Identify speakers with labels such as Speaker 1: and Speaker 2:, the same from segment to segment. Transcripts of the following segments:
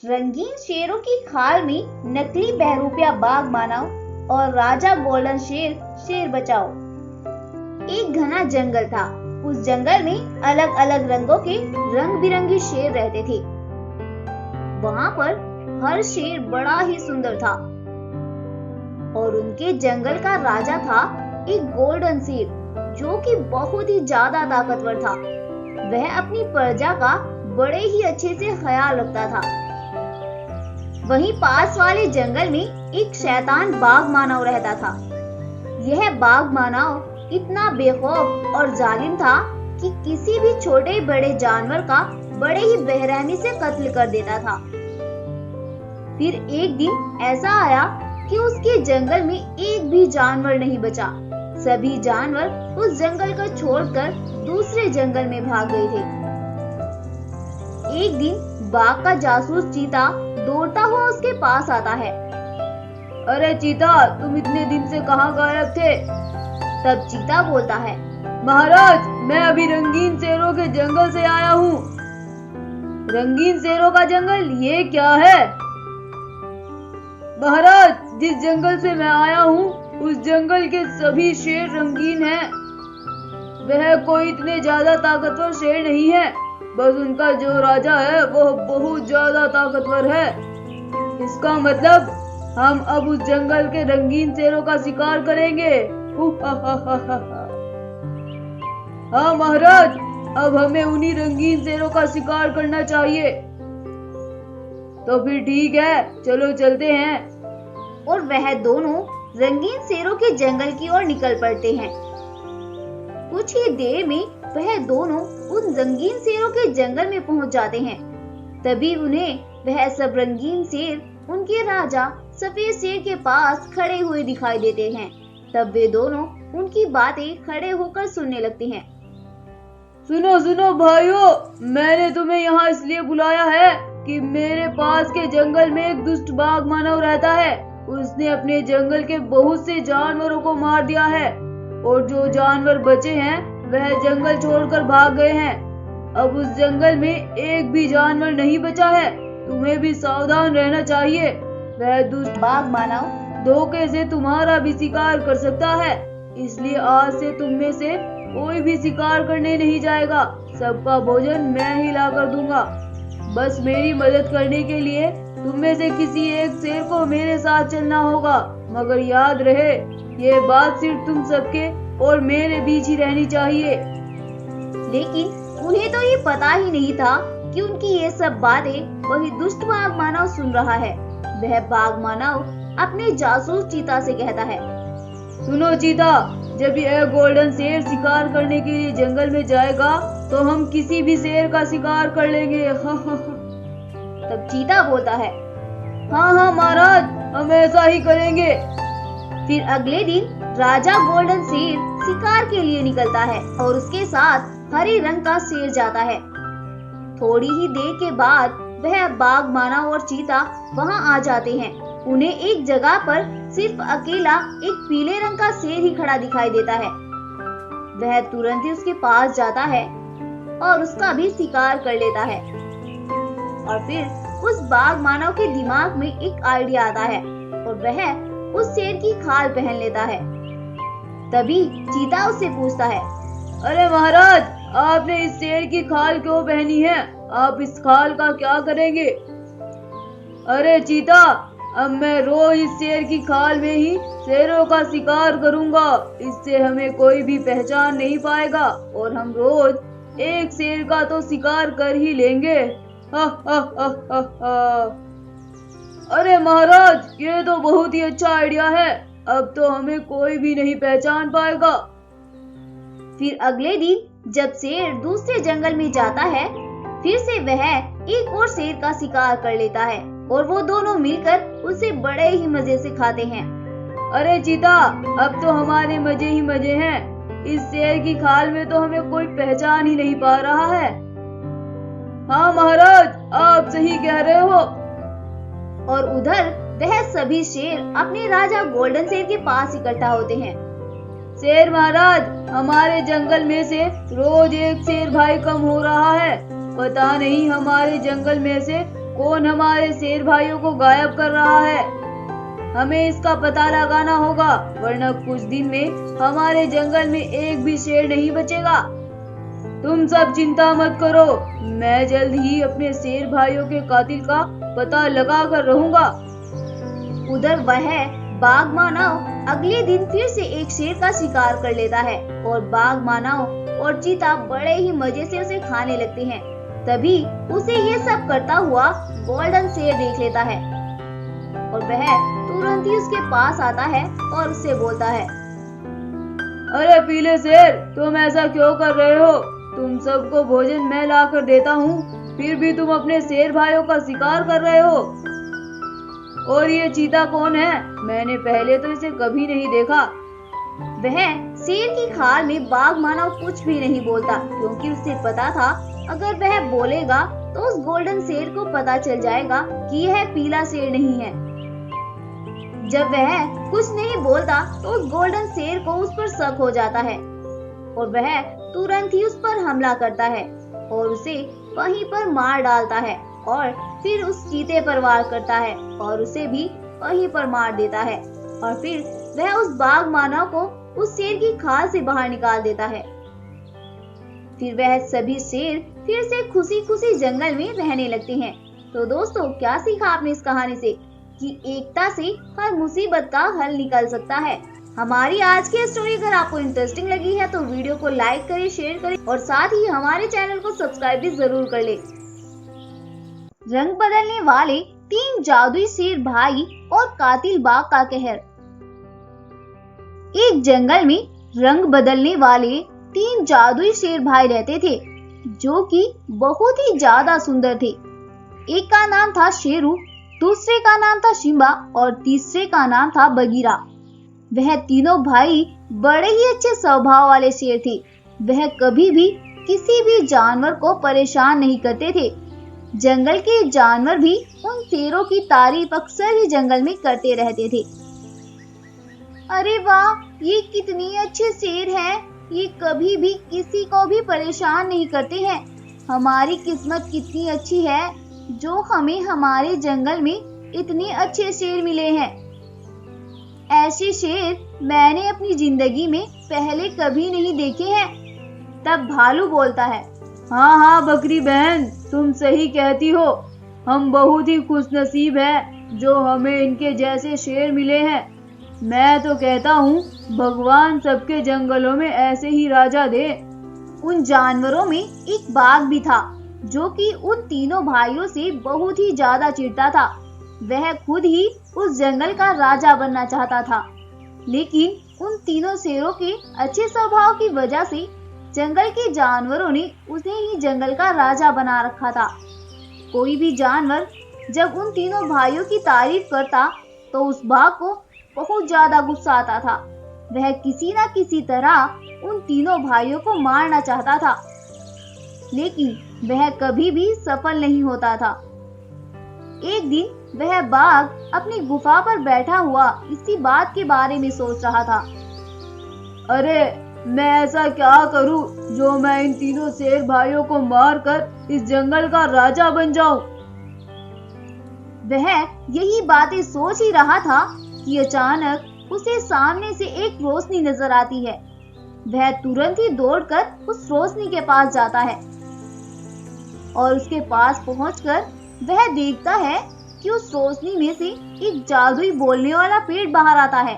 Speaker 1: रंगीन शेरों की खाल में नकली बहरूपिया बाघ मानव और राजा गोल्डन शेर शेर बचाओ। एक घना जंगल था। उस जंगल में अलग अलग रंगों के रंग बिरंगे शेर रहते थे। वहां पर हर शेर बड़ा ही सुंदर था और उनके जंगल का राजा था एक गोल्डन शेर जो कि बहुत ही ज्यादा ताकतवर था। वह अपनी प्रजा का बड़े ही अच्छे से ख्याल रखता था। वहीं पास वाले जंगल में एक शैतान बाघ मानव रहता था। यह बाघ मानव इतना बेखौफ और जालिम था कि किसी भी छोटे बड़े जानवर का बड़े ही बेरहमी से कत्ल कर देता था। फिर एक दिन ऐसा आया कि उसके जंगल में एक भी जानवर नहीं बचा। सभी जानवर उस जंगल को छोड़कर दूसरे जंगल में भाग गए थे। एक दिन बाघ का जासूस चीता दौड़ता हुआ उसके पास आता है।
Speaker 2: अरे चीता, तुम इतने दिन से कहाँ गायब थे?
Speaker 1: तब चीता बोलता है,
Speaker 2: महाराज, मैं अभी रंगीन शेरों के जंगल से आया हूँ। रंगीन शेरों का जंगल, ये क्या है? महाराज, जिस जंगल से मैं आया हूँ उस जंगल के सभी शेर रंगीन हैं। वह कोई इतने ज्यादा ताकतवर शेर नहीं है, बस उनका जो राजा है वो बहुत ज्यादा ताकतवर है। इसका मतलब हम अब उस जंगल के रंगीन शेरों का शिकार करेंगे। हाँ महाराज, अब हमें उन्हीं रंगीन शेरों का शिकार करना चाहिए। तो फिर ठीक है, चलो चलते हैं।
Speaker 1: और वह दोनों रंगीन शेरों के जंगल की ओर निकल पड़ते हैं। कुछ ही देर में वह दोनों उन रंगीन शेरों के जंगल में पहुंच जाते हैं। तभी उन्हें वह सब रंगीन शेर उनके राजा सफेद शेर के पास खड़े हुए दिखाई देते हैं। तब वे दोनों उनकी बातें खड़े होकर सुनने लगते हैं।
Speaker 2: सुनो सुनो भाइयों, मैंने तुम्हें यहाँ इसलिए बुलाया है कि मेरे पास के जंगल में एक दुष्ट बाघ मानव रहता है। उसने अपने जंगल के बहुत से जानवरों को मार दिया है और जो जानवर बचे हैं वह जंगल छोड़कर भाग गए हैं। अब उस जंगल में एक भी जानवर नहीं बचा है। तुम्हें भी सावधान रहना चाहिए। वह दुष्ट
Speaker 1: बाघ मानव
Speaker 2: धोखे से तुम्हारा भी शिकार कर सकता है, इसलिए आज से तुम में से कोई भी शिकार करने नहीं जाएगा। सबका भोजन मैं ही ला कर दूंगा। बस मेरी मदद करने के लिए तुम में से किसी एक शेर को मेरे साथ चलना होगा। मगर याद रहे, ये बात सिर्फ तुम सबके और मेरे बीच ही रहनी चाहिए।
Speaker 1: लेकिन उन्हें तो ये पता ही नहीं था कि उनकी ये सब बातें वही दुष्ट बाघ मानव सुन रहा है। वह बाघ मानव अपने जासूस चीता से कहता है,
Speaker 2: सुनो चीता, जब यह गोल्डन शेर शिकार करने के लिए जंगल में जाएगा तो हम किसी भी शेर का शिकार कर लेंगे।
Speaker 1: तब चीता बोलता है,
Speaker 2: हाँ हाँ महाराज, हम ऐसा ही करेंगे।
Speaker 1: फिर अगले दिन राजा गोल्डन शेर शिकार के लिए निकलता है और उसके साथ हरे रंग का शेर जाता है। थोड़ी ही देर के बाद वह बाघ मानव और चीता वहां आ जाते हैं। उन्हें एक जगह पर सिर्फ अकेला एक पीले रंग का शेर ही खड़ा दिखाई देता है। वह तुरंत ही उसके पास जाता है और उसका भी शिकार कर लेता है। और फिर उस बाघ मानव के दिमाग में एक आइडिया आता है और वह उस शेर की खाल पहन लेता है। तभी चीता उससे पूछता है,
Speaker 2: अरे महाराज, आपने इस शेर की खाल क्यों पहनी है? आप इस खाल का क्या करेंगे? अरे चीता, अब मैं रोज इस शेर की खाल में ही शेरों का शिकार करूंगा। इससे हमें कोई भी पहचान नहीं पाएगा और हम रोज एक शेर का तो शिकार कर ही लेंगे। हा हा हा हा हा। अरे महाराज, ये तो बहुत ही अच्छा आइडिया है। अब तो हमें कोई भी नहीं पहचान पाएगा।
Speaker 1: फिर अगले दिन जब शेर दूसरे जंगल में जाता है, फिर से वह एक और शेर का शिकार कर लेता है और वो दोनों मिलकर उसे बड़े ही मजे से खाते हैं।
Speaker 2: अरे चीता, अब तो हमारे मजे ही मजे हैं। इस शेर की खाल में तो हमें कोई पहचान ही नहीं पा रहा है। हाँ महाराज, आप सही कह रहे हो।
Speaker 1: और उधर वह सभी शेर अपने राजा गोल्डन शेर के पास इकट्ठा होते हैं।
Speaker 2: शेर महाराज, हमारे जंगल में से रोज एक शेर भाई कम हो रहा है। पता नहीं हमारे जंगल में से कौन हमारे शेर भाइयों को गायब कर रहा है। हमें इसका पता लगाना होगा, वरना कुछ दिन में हमारे जंगल में एक भी शेर नहीं बचेगा। तुम सब चिंता मत करो, मैं जल्द ही अपने शेर भाइयों के कातिल का पता लगा कर रहूंगा।
Speaker 1: उधर वह बाघ मानव अगले दिन फिर से एक शेर का शिकार कर लेता है और बाघ मानव और चीता बड़े ही मजे से उसे खाने लगते हैं। तभी उसे ये सब करता हुआ गोल्डन शेर देख लेता है और वह तुरंत ही उसके पास आता है और उससे बोलता है,
Speaker 2: अरे पीले शेर, तुम ऐसा क्यों कर रहे हो? तुम सबको भोजन मैं ला कर देता हूँ, फिर भी तुम अपने शेर भाइयों का शिकार कर रहे हो। और ये चीता कौन है? मैंने पहले तो इसे कभी नहीं देखा।
Speaker 1: वह शेर की खाल में बाघ मानव कुछ भी नहीं बोलता, क्योंकि उसे पता था अगर वह बोलेगा तो उस गोल्डन शेर को पता चल जाएगा कि यह पीला शेर नहीं है। जब वह कुछ नहीं बोलता तो उस गोल्डन शेर को उस पर शक हो जाता है और वह तुरंत ही उस पर हमला करता है और उसे वहीं पर मार डालता है और फिर उस चीते पर वार करता है और उसे भी वहीं पर मार देता है और फिर वह उस बाघ मानव को उस शेर की खाल से बाहर निकाल देता है। फिर वह सभी शेर फिर से खुशी खुशी जंगल में रहने लगते हैं। तो दोस्तों, क्या सीखा आपने इस कहानी से कि एकता से हर मुसीबत का हल निकल सकता है। हमारी आज की स्टोरी अगर आपको इंटरेस्टिंग लगी है तो वीडियो को लाइक करें, शेयर करें और साथ ही हमारे चैनल को सब्सक्राइब भी जरूर कर ले। रंग बदलने वाले 3 जादुई शेर भाई और कातिल बाघ का कहर। एक जंगल में रंग बदलने वाले 3 जादुई शेर भाई रहते थे, जो कि बहुत ही ज्यादा सुंदर थे। एक का नाम था शेरू, दूसरे का नाम था शिम्बा और तीसरे का नाम था बगीरा। वह तीनों भाई बड़े ही अच्छे स्वभाव वाले शेर थे। वह कभी भी किसी भी जानवर को परेशान नहीं करते थे। जंगल के जानवर भी उन शेरों की तारीफ अक्सर ही जंगल में करते रहते थे। अरे वाह, ये कितनी अच्छे शेर हैं, ये कभी भी किसी को भी परेशान नहीं करते हैं। हमारी किस्मत कितनी अच्छी है जो हमें हमारे जंगल में इतने अच्छे शेर मिले हैं। ऐसे शेर मैंने अपनी जिंदगी में पहले कभी नहीं देखे हैं। तब भालू बोलता है,
Speaker 2: हाँ हाँ बकरी बहन, तुम सही कहती हो। हम बहुत ही खुशनसीब हैं जो हमें इनके जैसे शेर मिले हैं। मैं तो कहता हूँ भगवान सबके जंगलों में ऐसे ही राजा दे।
Speaker 1: उन जानवरों में एक बाघ भी था जो कि उन तीनों भाइयों से बहुत ही ज्यादा चिढ़ता था। वह खुद ही उस जंगल का राजा बनना चाहता था, लेकिन उन तीनों शेरों के अच्छे स्वभाव की वजह से जंगल के जानवरों ने उसे ही जंगल का राजा बना रखा था। कोई भी जानवर जब उन तीनों भाइयों की तारीफ करता तो उस बाघ को बहुत ज्यादा गुस्सा आता था। वह किसी न किसी तरह उन तीनों भाइयों को मारना चाहता था, लेकिन वह कभी भी सफल नहीं होता था। एक दिन वह बाघ अपनी गुफा पर बैठा हुआ इसी बात के बारे में सोच रहा था।
Speaker 2: अरे मैं ऐसा क्या करूं जो मैं इन तीनों शेर भाइयों को मारकर इस जंगल का राजा बन जाऊं।
Speaker 1: वह यही बातें सोच ही रहा था कि अचानक उसे सामने से एक रोशनी नजर आती है। वह तुरंत ही दौड़कर उस रोशनी के पास जाता है और उसके पास पहुंचकर वह देखता है कि उस रोशनी में से एक जादुई बोलने वाला पेड़ बाहर आता है।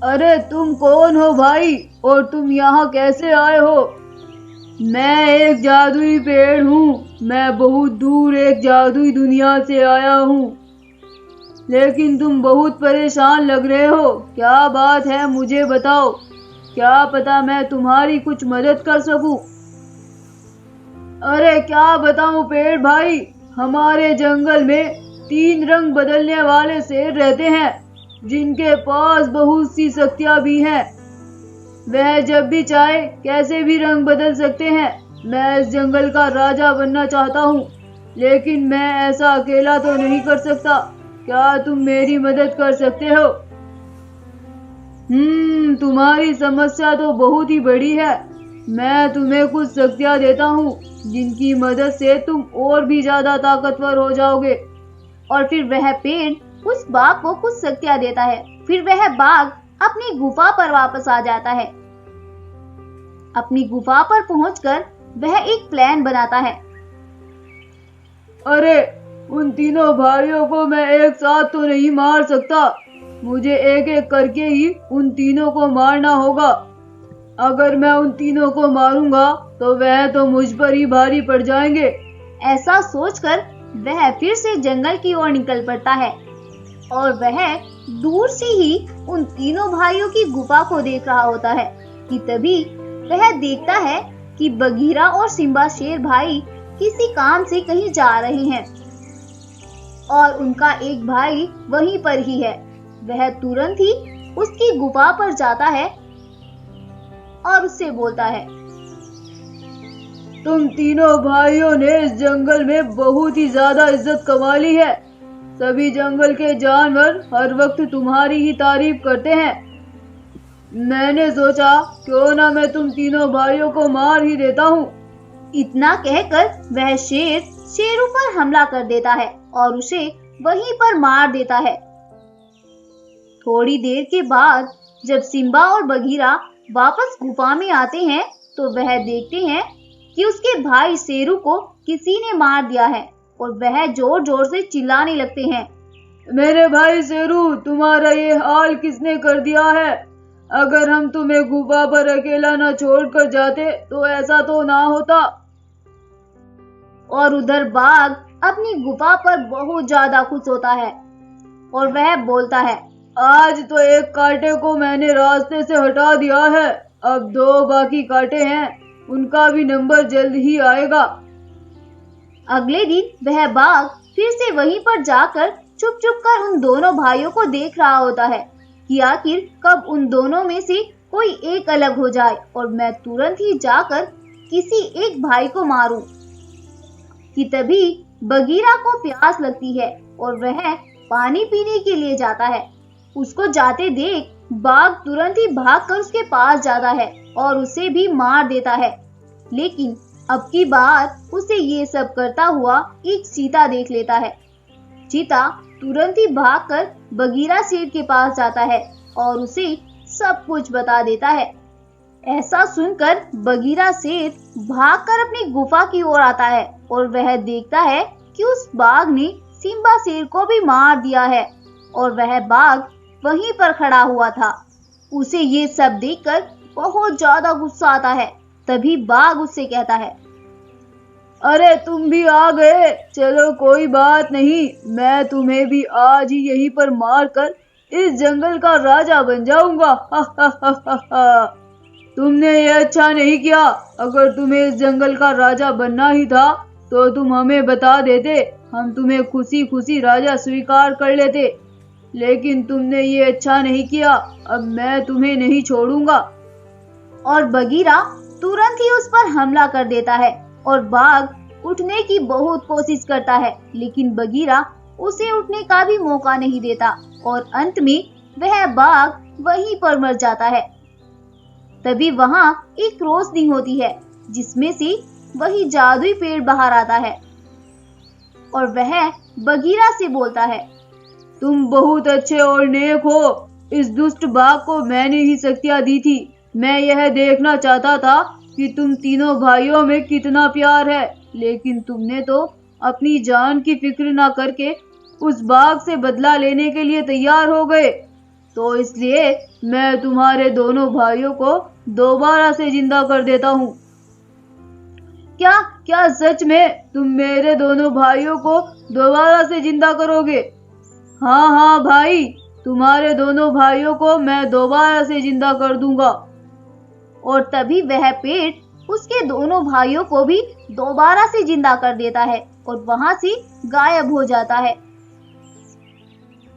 Speaker 2: अरे तुम कौन हो भाई, और तुम यहाँ कैसे आए हो? मैं एक जादुई पेड़ हूँ। मैं बहुत दूर एक जादुई दुनिया से आया हूँ, लेकिन तुम बहुत परेशान लग रहे हो। क्या बात है, मुझे बताओ। क्या पता मैं तुम्हारी कुछ मदद कर सकूं। अरे क्या बताऊं पेड़ भाई, हमारे जंगल में 3 रंग बदलने वाले शेर रहते हैं, जिनके पास बहुत सी शक्तियां भी हैं। वह जब भी चाहे कैसे भी रंग बदल सकते हैं। मैं इस जंगल का राजा बनना चाहता हूँ, लेकिन मैं ऐसा अकेला तो नहीं कर सकता। क्या तुम मेरी मदद कर सकते हो? तुम्हारी समस्या तो बहुत ही बड़ी है। मैं तुम्हें कुछ शक्तियाँ देता हूँ जिनकी मदद से तुम और भी ज्यादा ताकतवर हो जाओगे।
Speaker 1: और फिर वह पेड़ उस बाघ को कुछ शक्तियां देता है। फिर वह बाघ अपनी गुफा पर वापस आ जाता है। अपनी गुफा पर पहुंचकर वह एक प्लान बनाता है।
Speaker 2: अरे, उन तीनों भाइयों को मैं एक साथ तो नहीं मार सकता। मुझे एक एक करके ही उन तीनों को मारना होगा। अगर मैं उन तीनों को मारूंगा तो वह तो मुझ पर ही भारी पड़ जाएंगे।
Speaker 1: ऐसा सोचकर वह फिर से जंगल की ओर निकल पड़ता है और वह दूर से ही उन तीनों भाइयों की गुफा को देख रहा होता है कि तभी वह देखता है कि बगीरा और सिम्बा शेर भाई किसी काम से कहीं जा रहे हैं और उनका एक भाई वहीं पर ही है। वह तुरंत ही उसकी गुफा पर जाता है और उससे बोलता है,
Speaker 2: तुम तीनों भाइयों ने इस जंगल में बहुत ही ज्यादा इज्जत कमा ली है। सभी जंगल के जानवर हर वक्त तुम्हारी ही तारीफ करते हैं। मैंने सोचा क्यों ना मैं तुम तीनों भाइयों को मार ही देता हूँ।
Speaker 1: इतना कहकर वह शेर शेरू पर हमला कर देता है और उसे वहीं पर मार देता है। थोड़ी देर के बाद जब सिम्बा और बगीरा वापस गुफा में आते हैं तो वह देखते हैं कि उसके भाई शेरू को किसी ने मार दिया है और वह जोर जोर से चिल्लाने लगते हैं,
Speaker 2: मेरे भाई शेरू, तुम्हारा ये हाल किसने कर दिया है? अगर हम तुम्हें गुफा पर अकेला न छोड़कर जाते तो ऐसा तो ना होता।
Speaker 1: और उधर बाघ अपनी गुफा पर बहुत ज्यादा खुश होता है और वह बोलता है,
Speaker 2: आज तो एक कांटे को मैंने रास्ते से हटा दिया है। अब 2 बाकी कांटे हैं, उनका भी नंबर जल्द ही आएगा।
Speaker 1: अगले दिन वह बाघ फिर से वहीं पर जाकर चुप चुप कर उन दोनों भाइयों को देख रहा होता है कि आखिर कब उन दोनों में से कोई एक अलग हो जाए और मैं तुरंत ही जाकर किसी एक भाई को मारूं। कि तभी बगीरा को प्यास लगती है और वह पानी पीने के लिए जाता है। उसको जाते देख बाघ तुरंत ही भागकर उसके पास जाता है और उसे भी मार देता है। लेकिन अब की बार उसे ये सब करता हुआ एक चीता देख लेता है। चीता तुरंत ही भागकर बगीरा शेर के पास जाता है और उसे सब कुछ बता देता है। ऐसा सुनकर बगीरा शेर भागकर अपनी गुफा की ओर आता है और वह देखता है कि उस बाघ ने सिम्बा शेर को भी मार दिया है और वह बाघ वहीं पर खड़ा हुआ था। उसे ये सब देखकर बहुत ज्यादा गुस्सा आता है। तभी बाघ उससे कहता है,
Speaker 2: अरे तुम भी आ गए, चलो कोई बात नहीं, मैं तुम्हें भी आज ही यहीं पर मारकर इस जंगल का राजा बन जाऊंगा। तुमने ये अच्छा नहीं किया। अगर तुम्हें इस जंगल का राजा बनना ही था तो तुम हमें बता देते, हम तुम्हें खुशी खुशी राजा स्वीकार कर लेते। लेकिन तुमने ये अच्छा नहीं किया। अब मैं तुम्हें नहीं छोड़ूंगा।
Speaker 1: और बगीरा तुरंत ही उस पर हमला कर देता है और बाघ उठने की बहुत कोशिश करता है, लेकिन बगीरा उसे उठने का भी मौका नहीं देता और अंत में वह बाघ वहीं पर मर जाता है। तभी वहां एक रोशनी होती है जिसमें से वही जादुई पेड़ बाहर आता है और वह बगीरा से बोलता है,
Speaker 2: तुम बहुत अच्छे और नेक हो। इस दुष्ट बाघ को मैंने ही शक्तियां दी थी। मैं यह देखना चाहता था कि तुम तीनों भाइयों में कितना प्यार है, लेकिन तुमने तो अपनी जान की फिक्र ना करके उस बाघ से बदला लेने के लिए तैयार हो गए। तो इसलिए मैं तुम्हारे दोनों भाइयों को दोबारा से जिंदा कर देता हूँ। क्या क्या सच में तुम मेरे दोनों भाइयों को दोबारा से जिंदा करोगे? हाँ हाँ भाई, तुम्हारे दोनों भाइयों को मैं दोबारा से जिंदा कर दूंगा।
Speaker 1: और तभी वह पेड़ उसके दोनों भाइयों को भी दोबारा से जिंदा कर देता है और वहां से गायब हो जाता है।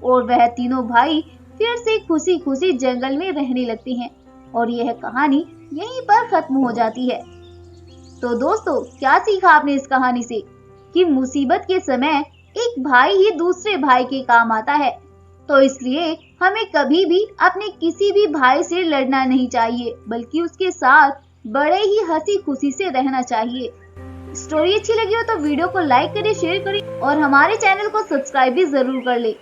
Speaker 1: और वह तीनों भाई फिर से खुशी खुशी जंगल में रहने लगते हैं और यह कहानी यहीं पर खत्म हो जाती है। तो दोस्तों, क्या सीखा आपने इस कहानी से? कि मुसीबत के समय एक भाई ही दूसरे भाई के काम आता है। तो इसलिए हमें कभी भी अपने किसी भी भाई से लड़ना नहीं चाहिए, बल्कि उसके साथ बड़े ही हंसी खुशी से रहना चाहिए। स्टोरी अच्छी लगी हो तो वीडियो को लाइक करिए, शेयर करिए और हमारे चैनल को सब्सक्राइब भी जरूर कर ले।